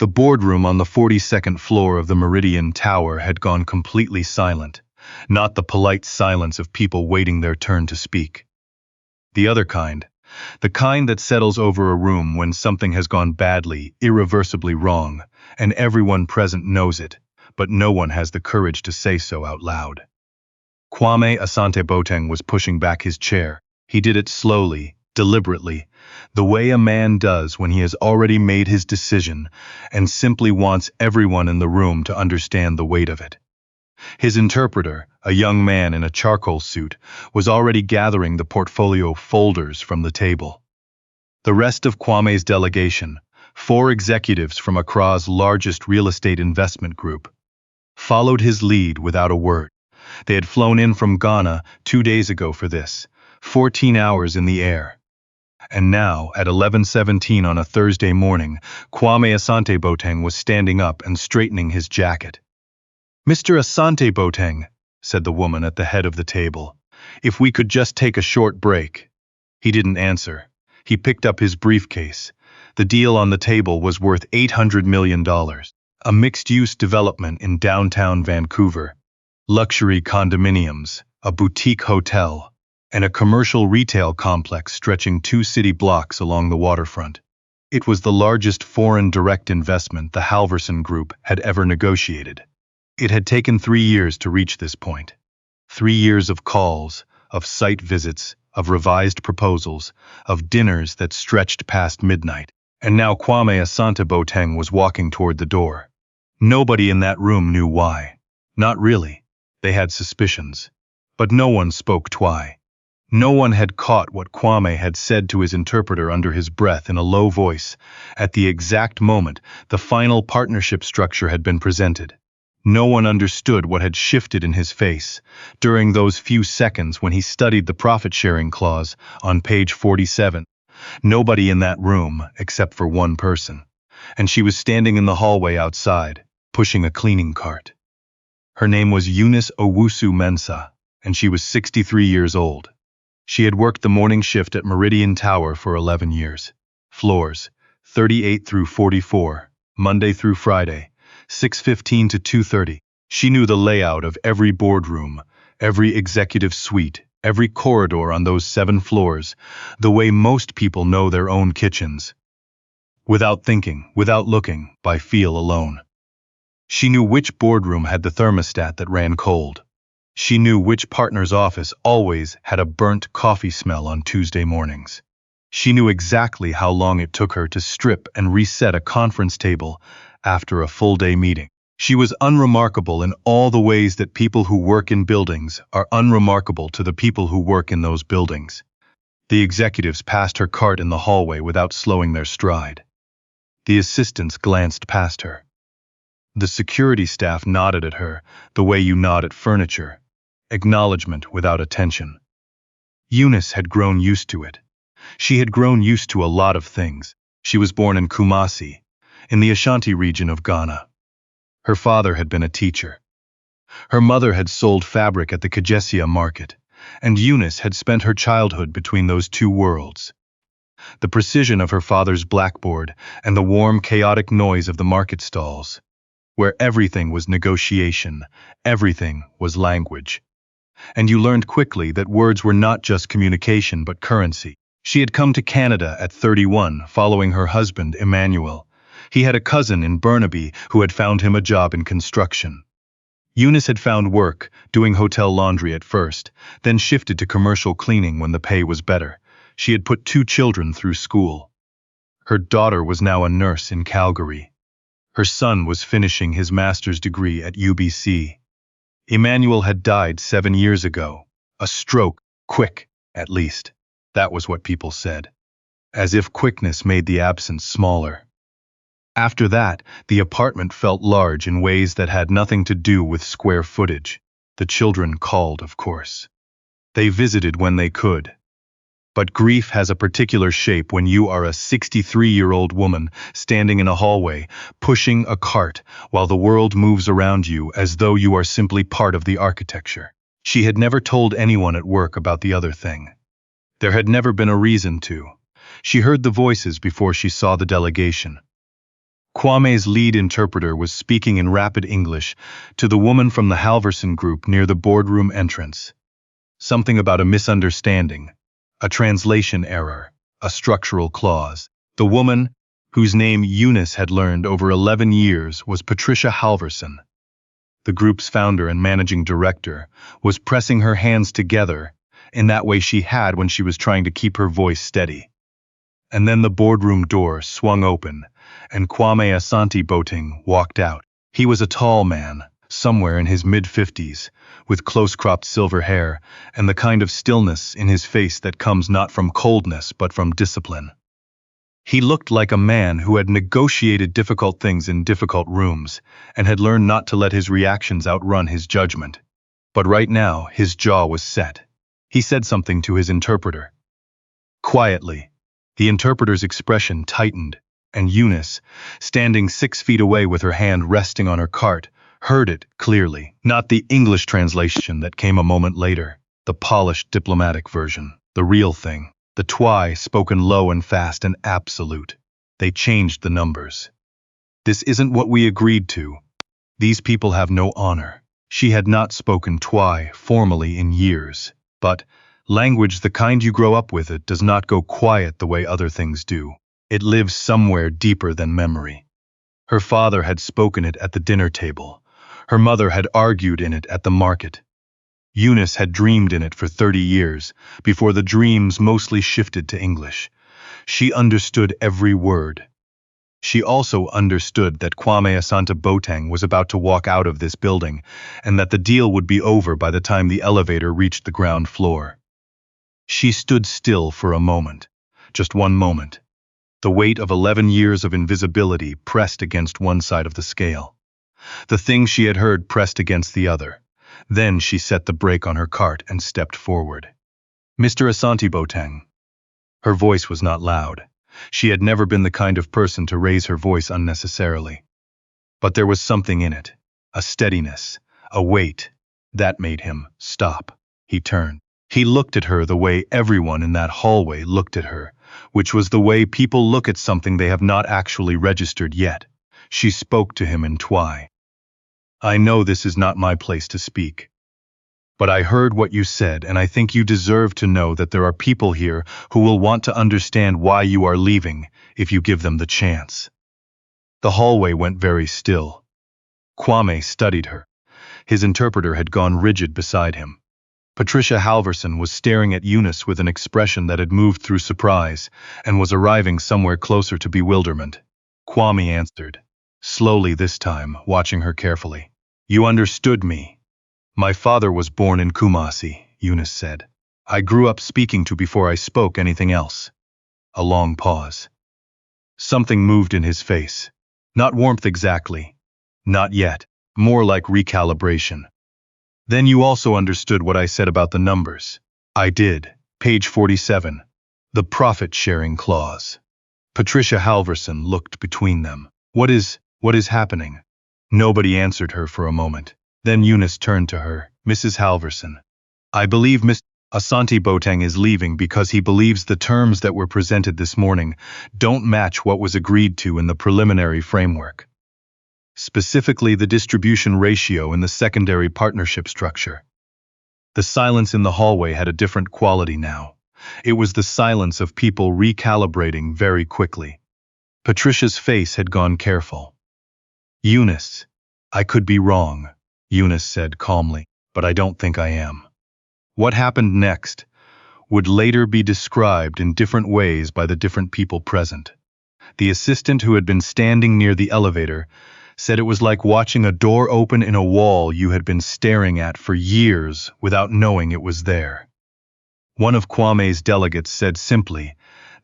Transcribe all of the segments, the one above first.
The boardroom on the 42nd floor of the Meridian Tower had gone completely silent, not the polite silence of people waiting their turn to speak. The other kind, the kind that settles over a room when something has gone badly, irreversibly wrong, and everyone present knows it, but no one has the courage to say so out loud. Kwame Asante-Boteng was pushing back his chair. He did it slowly, deliberately, the way a man does when he has already made his decision and simply wants everyone in the room to understand the weight of it. His interpreter, a young man in a charcoal suit, was already gathering the portfolio folders from the table. The rest of Kwame's delegation, 4 executives from Accra's largest real estate investment group, followed his lead without a word. They had flown in from Ghana 2 days ago for this, 14 hours in the air. And now, at 11:17 on a Thursday morning, Kwame Asante-Boteng was standing up and straightening his jacket. "Mr. Asante-Boteng," said the woman at the head of the table, "if we could just take a short break." He didn't answer. He picked up his briefcase. The deal on the table was worth $800 million. A mixed-use development in downtown Vancouver, luxury condominiums, a boutique hotel, and a commercial retail complex stretching 2 city blocks along the waterfront. It was the largest foreign direct investment the Halverson Group had ever negotiated. It had taken 3 years to reach this point. 3 years of calls, of site visits, of revised proposals, of dinners that stretched past midnight. And now Kwame Asante-Boteng was walking toward the door. Nobody in that room knew why. Not really. They had suspicions. But no one spoke twi. No one had caught what Kwame had said to his interpreter under his breath in a low voice. At the exact moment, the final partnership structure had been presented. No one understood what had shifted in his face during those few seconds when he studied the profit-sharing clause on page 47. Nobody in that room, except for one person. And she was standing in the hallway outside, pushing a cleaning cart. Her name was Eunice Owusu-Mensah, and she was 63 years old. She had worked the morning shift at Meridian Tower for 11 years. Floors, 38 through 44, Monday through Friday, 6:15 to 2:30. She knew the layout of every boardroom, every executive suite, every corridor on those 7 floors, the way most people know their own kitchens. Without thinking, without looking, by feel alone. She knew which boardroom had the thermostat that ran cold. She knew which partner's office always had a burnt coffee smell on Tuesday mornings. She knew exactly how long it took her to strip and reset a conference table after a full-day meeting. She was unremarkable in all the ways that people who work in buildings are unremarkable to the people who work in those buildings. The executives passed her cart in the hallway without slowing their stride. The assistants glanced past her. The security staff nodded at her the way you nod at furniture, acknowledgement without attention. Eunice had grown used to it. She had grown used to a lot of things. She was born in Kumasi, in the Ashanti region of Ghana. Her father had been a teacher. Her mother had sold fabric at the Kajesia market, and Eunice had spent her childhood between those 2 worlds. The precision of her father's blackboard and the warm, chaotic noise of the market stalls, where everything was negotiation, everything was language. And you learned quickly that words were not just communication but currency. She had come to Canada at 31, following her husband, Emmanuel. He had a cousin in Burnaby who had found him a job in construction. Eunice had found work, doing hotel laundry at first, then shifted to commercial cleaning when the pay was better. She had put 2 children through school. Her daughter was now a nurse in Calgary. Her son was finishing his master's degree at UBC. Emmanuel had died 7 years ago. A stroke, quick, at least. That was what people said. As if quickness made the absence smaller. After that, the apartment felt large in ways that had nothing to do with square footage. The children called, of course. They visited when they could. But grief has a particular shape when you are a 63-year-old woman standing in a hallway, pushing a cart while the world moves around you as though you are simply part of the architecture. She had never told anyone at work about the other thing. There had never been a reason to. She heard the voices before she saw the delegation. Kwame's lead interpreter was speaking in rapid English to the woman from the Halverson group near the boardroom entrance. Something about a misunderstanding, a translation error, a structural clause. The woman, whose name Eunice had learned over 11 years, was Patricia Halverson. The group's founder and managing director, was pressing her hands together in that way she had when she was trying to keep her voice steady. And then the boardroom door swung open, and Kwame Asante-Boateng walked out. He was a tall man, somewhere in his mid-50s, with close-cropped silver hair and the kind of stillness in his face that comes not from coldness but from discipline. He looked like a man who had negotiated difficult things in difficult rooms and had learned not to let his reactions outrun his judgment. But right now, his jaw was set. He said something to his interpreter. Quietly, the interpreter's expression tightened, and Eunice, standing 6 feet away with her hand resting on her cart, heard it clearly. Not the English translation that came a moment later, the polished diplomatic version, the real thing. The twi spoken low and fast and absolute. They changed the numbers. This isn't what we agreed to. These people have no honor. She had not spoken twi formally in years, but language the kind you grow up with, it does not go quiet the way other things do. It lives somewhere deeper than memory. Her father had spoken it at the dinner table. Her mother had argued in it at the market. Eunice had dreamed in it for 30 years, before the dreams mostly shifted to English. She understood every word. She also understood that Kwame Asante-Boateng was about to walk out of this building, and that the deal would be over by the time the elevator reached the ground floor. She stood still for a moment, just one moment. The weight of 11 years of invisibility pressed against one side of the scale. The thing she had heard pressed against the other. Then she set the brake on her cart and stepped forward. Mr. Asante-Boateng. Her voice was not loud. She had never been the kind of person to raise her voice unnecessarily. But there was something in it, a steadiness, a weight, that made him stop. He turned. He looked at her the way everyone in that hallway looked at her, which was the way people look at something they have not actually registered yet. She spoke to him in Twi. I know this is not my place to speak. But I heard what you said, and I think you deserve to know that there are people here who will want to understand why you are leaving, if you give them the chance. The hallway went very still. Kwame studied her. His interpreter had gone rigid beside him. Patricia Halverson was staring at Eunice with an expression that had moved through surprise, and was arriving somewhere closer to bewilderment. Kwame answered, slowly this time, watching her carefully. You understood me. My father was born in Kumasi, Eunice said. I grew up speaking to before I spoke anything else. A long pause. Something moved in his face. Not warmth exactly. Not yet. More like recalibration. Then you also understood what I said about the numbers. I did. Page 47. The profit-sharing clause. Patricia Halverson looked between them. What is happening? Nobody answered her for a moment. Then Eunice turned to her. Mrs. Halverson. I believe Mr. Asante-Boateng is leaving because he believes the terms that were presented this morning don't match what was agreed to in the preliminary framework. Specifically the distribution ratio in the secondary partnership structure. The silence in the hallway had a different quality now. It was the silence of people recalibrating very quickly. Patricia's face had gone careful. Eunice, I could be wrong, Eunice said calmly, but I don't think I am. What happened next would later be described in different ways by the different people present. The assistant who had been standing near the elevator said it was like watching a door open in a wall you had been staring at for years without knowing it was there. One of Kwame's delegates said simply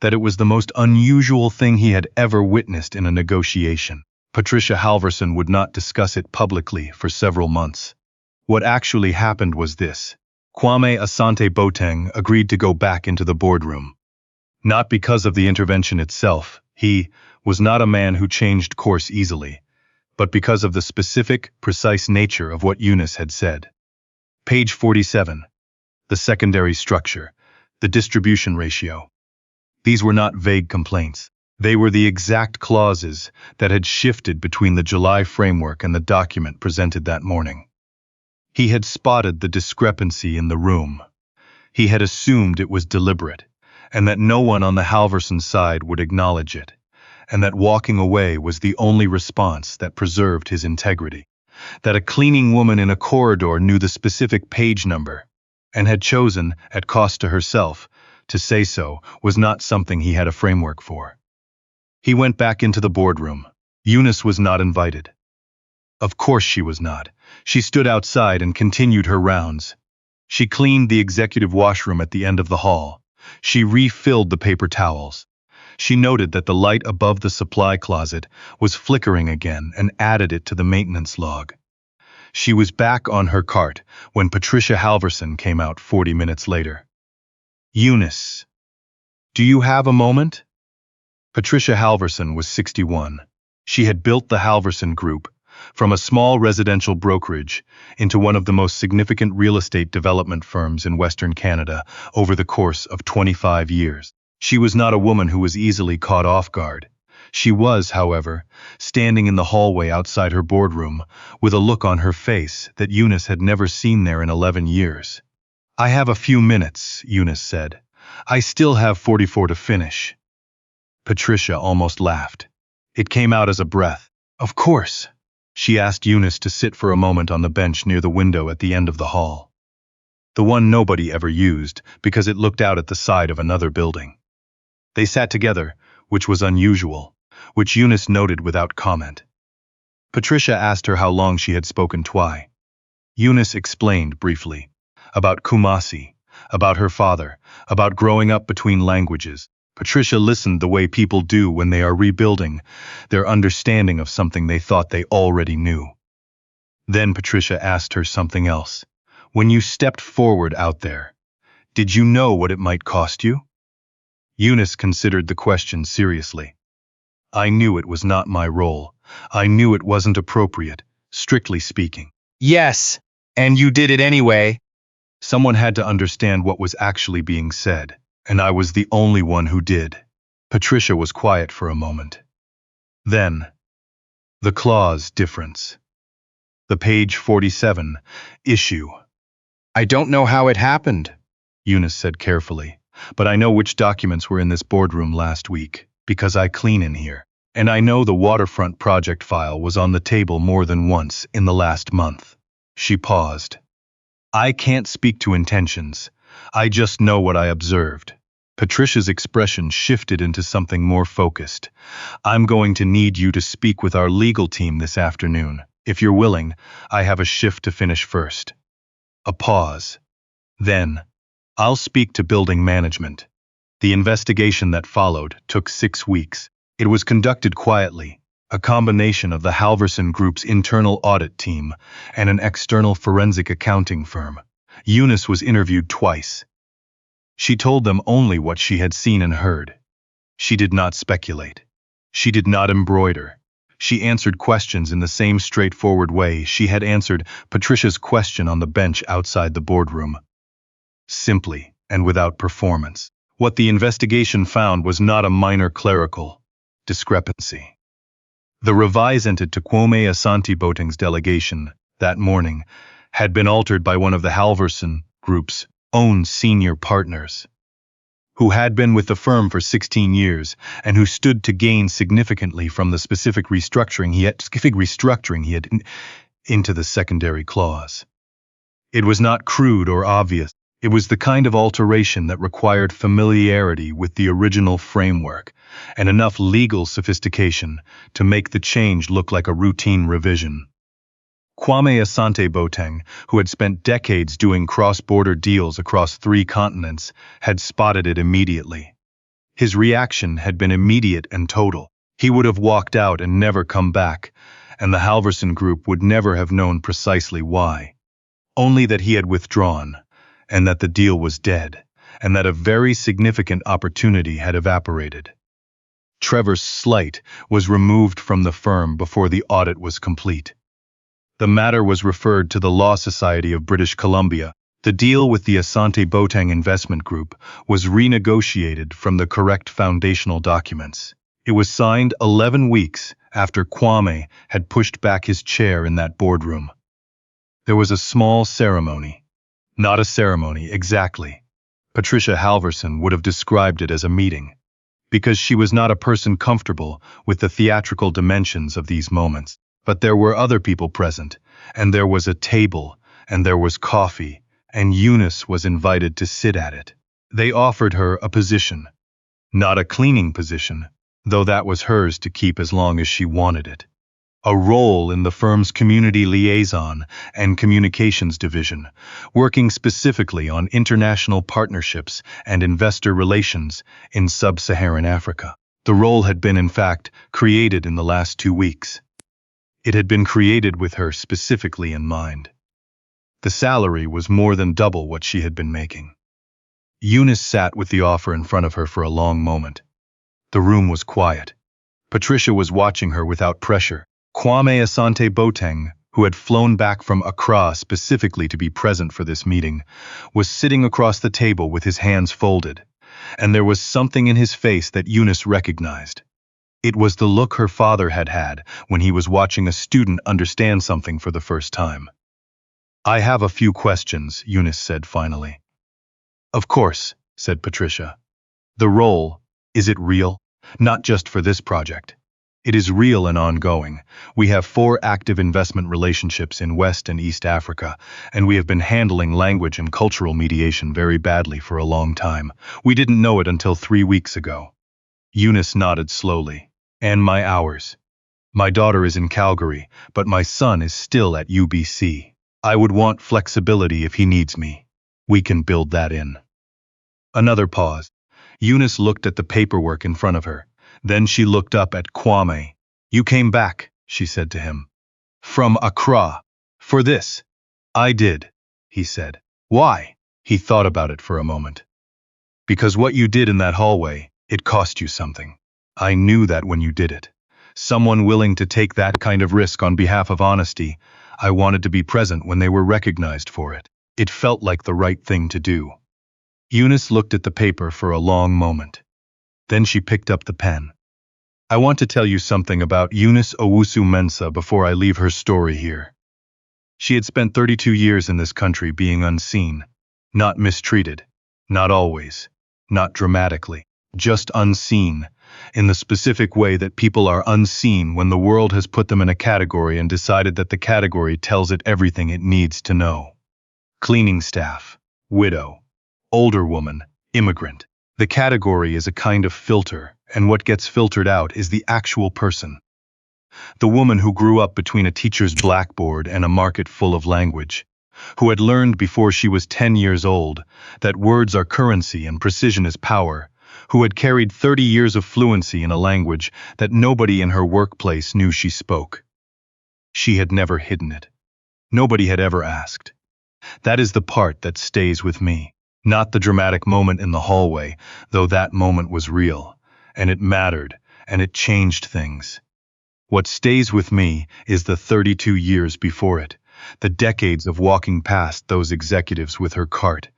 that it was the most unusual thing he had ever witnessed in a negotiation. Patricia Halverson would not discuss it publicly for several months. What actually happened was this. Kwame Asante-Boateng agreed to go back into the boardroom. Not because of the intervention itself, he was not a man who changed course easily, but because of the specific, precise nature of what Eunice had said. Page 47. The secondary structure, the distribution ratio. These were not vague complaints. They were the exact clauses that had shifted between the July framework and the document presented that morning. He had spotted the discrepancy in the room. He had assumed it was deliberate, and that no one on the Halverson side would acknowledge it, and that walking away was the only response that preserved his integrity. That a cleaning woman in a corridor knew the specific page number, and had chosen, at cost to herself, to say so was not something he had a framework for. He went back into the boardroom. Eunice was not invited. Of course she was not. She stood outside and continued her rounds. She cleaned the executive washroom at the end of the hall. She refilled the paper towels. She noted that the light above the supply closet was flickering again and added it to the maintenance log. She was back on her cart when Patricia Halverson came out 40 minutes later. "Eunice, do you have a moment?" Patricia Halverson was 61. She had built the Halverson Group from a small residential brokerage into one of the most significant real estate development firms in Western Canada over the course of 25 years. She was not a woman who was easily caught off guard. She was, however, standing in the hallway outside her boardroom with a look on her face that Eunice had never seen there in 11 years. "I have a few minutes," Eunice said. "I still have 44 to finish." Patricia almost laughed. It came out as a breath. "Of course." She asked Eunice to sit for a moment on the bench near the window at the end of the hall. The one nobody ever used because it looked out at the side of another building. They sat together, which was unusual, which Eunice noted without comment. Patricia asked her how long she had spoken Twi. Eunice explained briefly. About Kumasi, about her father, about growing up between languages. Patricia listened the way people do when they are rebuilding their understanding of something they thought they already knew. Then Patricia asked her something else. "When you stepped forward out there, did you know what it might cost you?" Eunice considered the question seriously. "I knew it was not my role. I knew it wasn't appropriate, strictly speaking." "Yes, and you did it anyway." Someone had to understand what was actually being said, and I was the only one who did. Patricia was quiet for a moment. Then, the clause difference. The page 47, issue. "I don't know how it happened," Eunice said carefully, "but I know which documents were in this boardroom last week, because I clean in here. And I know the waterfront project file was on the table more than once in the last month." She paused. "I can't speak to intentions. I just know what I observed." Patricia's expression shifted into something more focused. "I'm going to need you to speak with our legal team this afternoon. If you're willing, I have a shift to finish first." A pause. Then, "I'll speak to building management." The investigation that followed took 6 weeks. It was conducted quietly, a combination of the Halverson Group's internal audit team and an external forensic accounting firm. Eunice was interviewed twice. She told them only what she had seen and heard. She did not speculate. She did not embroider. She answered questions in the same straightforward way she had answered Patricia's question on the bench outside the boardroom. Simply and without performance. What the investigation found was not a minor clerical discrepancy. The revised to Kwame Asante Boateng's delegation that morning had been altered by one of the Halverson Group's own senior partners, who had been with the firm for 16 years and who stood to gain significantly from the specific restructuring he had into the secondary clause. It was not crude or obvious. It was the kind of alteration that required familiarity with the original framework and enough legal sophistication to make the change look like a routine revision. Kwame Asante Boateng, who had spent decades doing cross-border deals across 3 continents, had spotted it immediately. His reaction had been immediate and total. He would have walked out and never come back, and the Halverson Group would never have known precisely why. Only that he had withdrawn, and that the deal was dead, and that a very significant opportunity had evaporated. Trevor Slight was removed from the firm before the audit was complete. The matter was referred to the Law Society of British Columbia. The deal with the Asante Boateng Investment Group was renegotiated from the correct foundational documents. It was signed 11 weeks after Kwame had pushed back his chair in that boardroom. There was a small ceremony. Not a ceremony, exactly. Patricia Halverson would have described it as a meeting, because she was not a person comfortable with the theatrical dimensions of these moments. But there were other people present, and there was a table, and there was coffee, and Eunice was invited to sit at it. They offered her a position. Not a cleaning position, though that was hers to keep as long as she wanted it. A role in the firm's community liaison and communications division, working specifically on international partnerships and investor relations in sub-Saharan Africa. The role had been, in fact, created in the last 2 weeks. It had been created with her specifically in mind. The salary was more than double what she had been making. Eunice sat with the offer in front of her for a long moment. The room was quiet. Patricia was watching her without pressure. Kwame Asante Boateng, who had flown back from Accra specifically to be present for this meeting, was sitting across the table with his hands folded, and there was something in his face that Eunice recognized. It was the look her father had had when he was watching a student understand something for the first time. "I have a few questions," Eunice said finally. "Of course," said Patricia. "The role, is it real? Not just for this project. It is real and ongoing. We have 4 active investment relationships in West and East Africa, and we have been handling language and cultural mediation very badly for a long time. We didn't know it until 3 weeks ago." Eunice nodded slowly. "And my hours. My daughter is in Calgary, but my son is still at UBC. I would want flexibility if he needs me. We can build that in." Another pause. Eunice looked at the paperwork in front of her. Then she looked up at Kwame. "You came back," she said to him. "From Accra. For this?" "I did," he said. "Why?" He thought about it for a moment. "Because what you did in that hallway, it cost you something. I knew that when you did it. Someone willing to take that kind of risk on behalf of honesty, I wanted to be present when they were recognized for it. It felt like the right thing to do." Eunice looked at the paper for a long moment. Then she picked up the pen. "I want to tell you something about Eunice Owusu-Mensah before I leave her story here. She had spent 32 years in this country being unseen, not mistreated, not always, not dramatically, just unseen, in the specific way that people are unseen when the world has put them in a category and decided that the category tells it everything it needs to know. Cleaning staff, widow, older woman, immigrant. The category is a kind of filter, and what gets filtered out is the actual person. The woman who grew up between a teacher's blackboard and a market full of language, who had learned before she was 10 years old that words are currency and precision is power, who had carried 30 years of fluency in a language that nobody in her workplace knew she spoke. She had never hidden it. Nobody had ever asked. That is the part that stays with me. Not the dramatic moment in the hallway, though that moment was real, and it mattered, and it changed things. What stays with me is the 32 years before it, the decades of walking past those executives with her cart,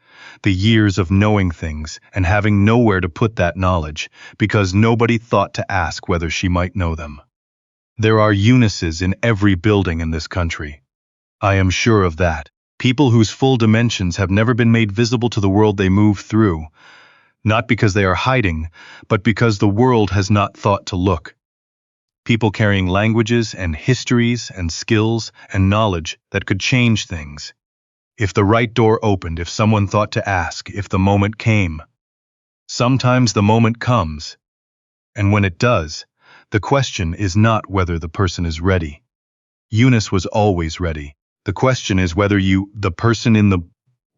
the years of knowing things and having nowhere to put that knowledge because nobody thought to ask whether she might know them. There are Eunices in every building in this country. I am sure of that. People whose full dimensions have never been made visible to the world they move through, not because they are hiding, but because the world has not thought to look. People carrying languages and histories and skills and knowledge that could change things. If the right door opened, if someone thought to ask, if the moment came. Sometimes the moment comes, and when it does, the question is not whether the person is ready. Eunice was always ready. The question is whether you, the person in the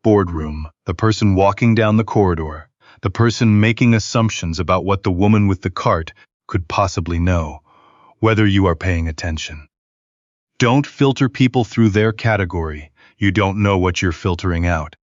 boardroom, the person walking down the corridor, the person making assumptions about what the woman with the cart could possibly know, whether you are paying attention. Don't filter people through their category. You don't know what you're filtering out.